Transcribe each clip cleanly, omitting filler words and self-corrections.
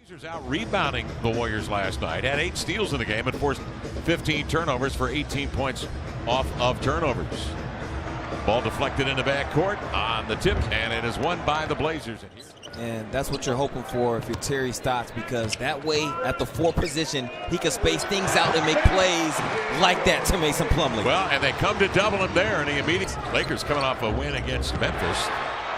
Blazers out rebounding the Warriors last night. Had 8 steals in the game and forced 15 turnovers for 18 points off of turnovers. Ball deflected into backcourt on the tip, and it is won by the Blazers. And that's what you're hoping for if you're Terry Stotts, because that way at the 4 position, he can space things out and make plays like that to Mason Plumlee. Well, and they come to double him there, and he immediately. Lakers coming off a win against Memphis.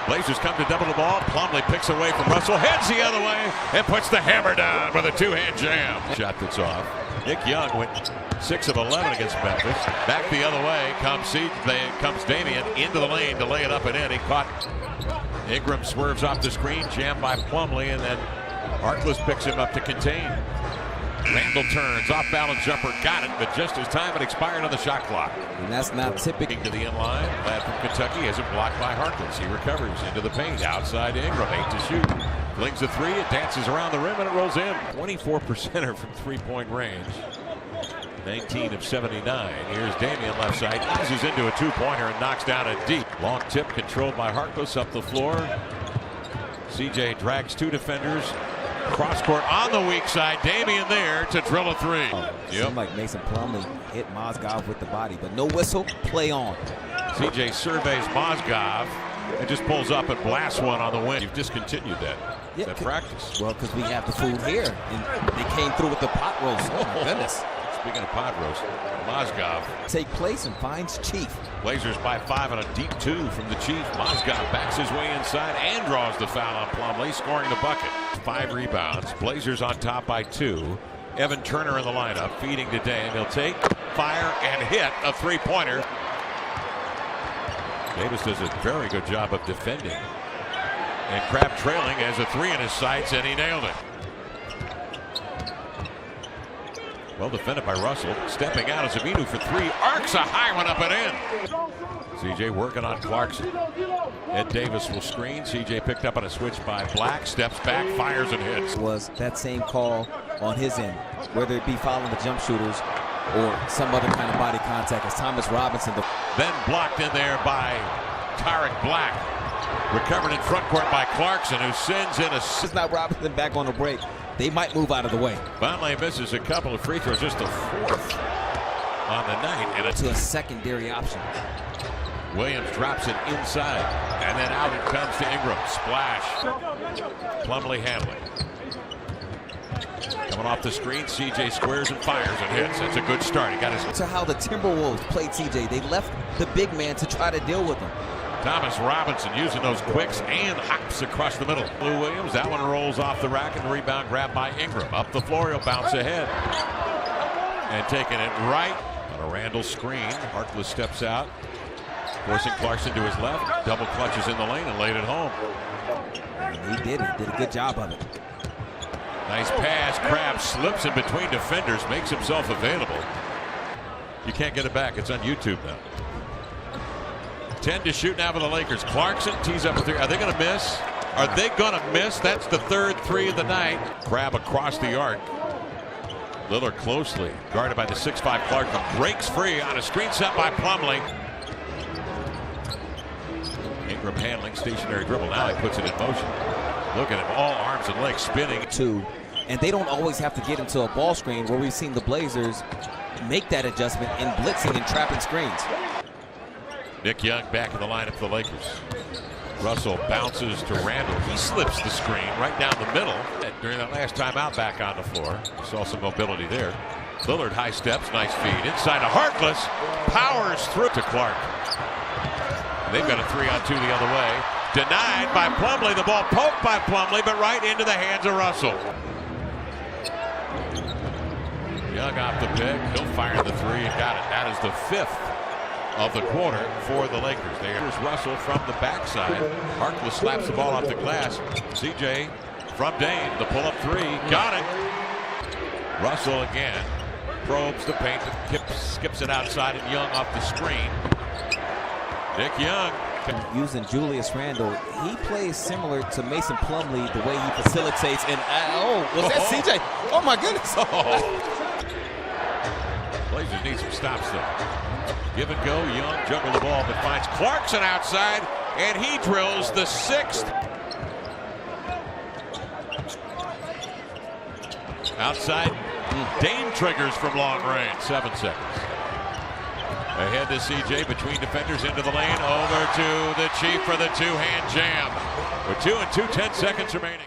Blazers come to double the ball. Plumlee picks away from Russell, heads the other way, and puts the hammer down with a 2-hand jam. Shot that's off. Nick Young went 6 of 11 against Memphis. Back the other way comes Damian into the lane to lay it up and in. He caught Ingram, swerves off the screen, jammed by Plumlee, and then Harkless picks him up to contain. Randall turns, off balance jumper, got it, but just as time had expired on the shot clock. And that's not typical. To the inline, lad from Kentucky has it blocked by Harkless. He recovers into the paint, outside Ingram, 8 to shoot. Flings a 3, it dances around the rim, and it rolls in. 24%er from three-point range. 19 of 79. Here's Damian left side, eases into a 2-pointer and knocks down a deep. Long tip controlled by Harkless up the floor. CJ drags 2 defenders. Cross court on the weak side. Damian there to drill a 3. Seemed like Mason Plumlee hit Mozgov with the body, but no whistle, play on. CJ surveys Mozgov and just pulls up and blasts one on the wing. You've discontinued that practice. Well, because we have the food here, and they came through with the pot roast. Oh my goodness. Speaking of pot roast, Mozgov take place and finds Chief. Blazers by 5 on a deep 2 from the Chief. Mozgov backs his way inside and draws the foul on Plumlee, scoring the bucket. 5 rebounds. Blazers on top by 2. Evan Turner in the lineup, feeding to Dame. He'll take, fire, and hit a 3-pointer. Davis does a very good job of defending. And Crabbe trailing has a 3 in his sights, and he nailed it. Well defended by Russell. Stepping out as Aminu for 3. Arcs a high one up and in. CJ working on Clarkson. Ed Davis will screen. CJ picked up on a switch by Black. Steps back, fires and hits. Was that same call on his end, whether it be following the jump shooters or some other kind of body contact, as Thomas Robinson. Then blocked in there by Tarek Black. Recovered in front court by Clarkson, who sends in a. It's not Robinson back on the break. They might move out of the way. Vonleh misses a couple of free throws, just a 4th on the night. And to a secondary option. Williams drops it inside, and then out it comes to Ingram. Splash. Plumlee handling. Coming off the screen, CJ squares and fires and hits. That's a good start. He got his. To how the Timberwolves played CJ. They left the big man to try to deal with him. Thomas Robinson using those quicks and hops across the middle. Lou Williams, that one rolls off the rack, and the rebound grabbed by Ingram. Up the floor, he'll bounce ahead. And taking it right on a Randall screen. Harkless steps out, forcing Clarkson to his left. Double clutches in the lane and laid it home. And he did it. Did a good job of it. Nice pass. Crabbe slips in between defenders, makes himself available. You can't get it back. It's on YouTube now. 10 to shoot now for the Lakers. Clarkson tees up a 3. Are they going to miss? Are they going to miss? That's the 3rd 3 of the night. Crabbe across the arc. Lillard closely guarded by the 6'5 Clarkson. Breaks free on a screen set by Plumlee. Ingram handling, stationary dribble. Now he puts it in motion. Look at him, all arms and legs spinning. 2. And they don't always have to get into a ball screen, where we've seen the Blazers make that adjustment in blitzing and trapping screens. Nick Young back in the lineup for the Lakers. Russell bounces to Randall. He slips the screen right down the middle. And during that last time out back on the floor, saw some mobility there. Lillard high steps, nice feed. Inside to Harkless. Powers through to Clark. They've got a 3-on-2 the other way. Denied by Plumlee. The ball poked by Plumlee, but right into the hands of Russell. Young off the pick. He'll fire the 3 and got it. That is the 5th of the quarter for the Lakers. There's Russell from the backside. Harkless slaps the ball off the glass. CJ from Dame. The pull-up 3. Got it. Russell again. Probes the paint. Skips it outside, and Young off the screen. Nick Young. Using Julius Randle, he plays similar to Mason Plumlee, the way he facilitates. And was that CJ? Oh my goodness! Blazers need some stops though. Give and go. Young juggled the ball, but finds Clarkson outside, and he drills the 6th. Outside, Dame triggers from long range. 7 seconds. Ahead to CJ between defenders into the lane. Over to the Chief for the two-hand jam. With 2 and 10 seconds remaining.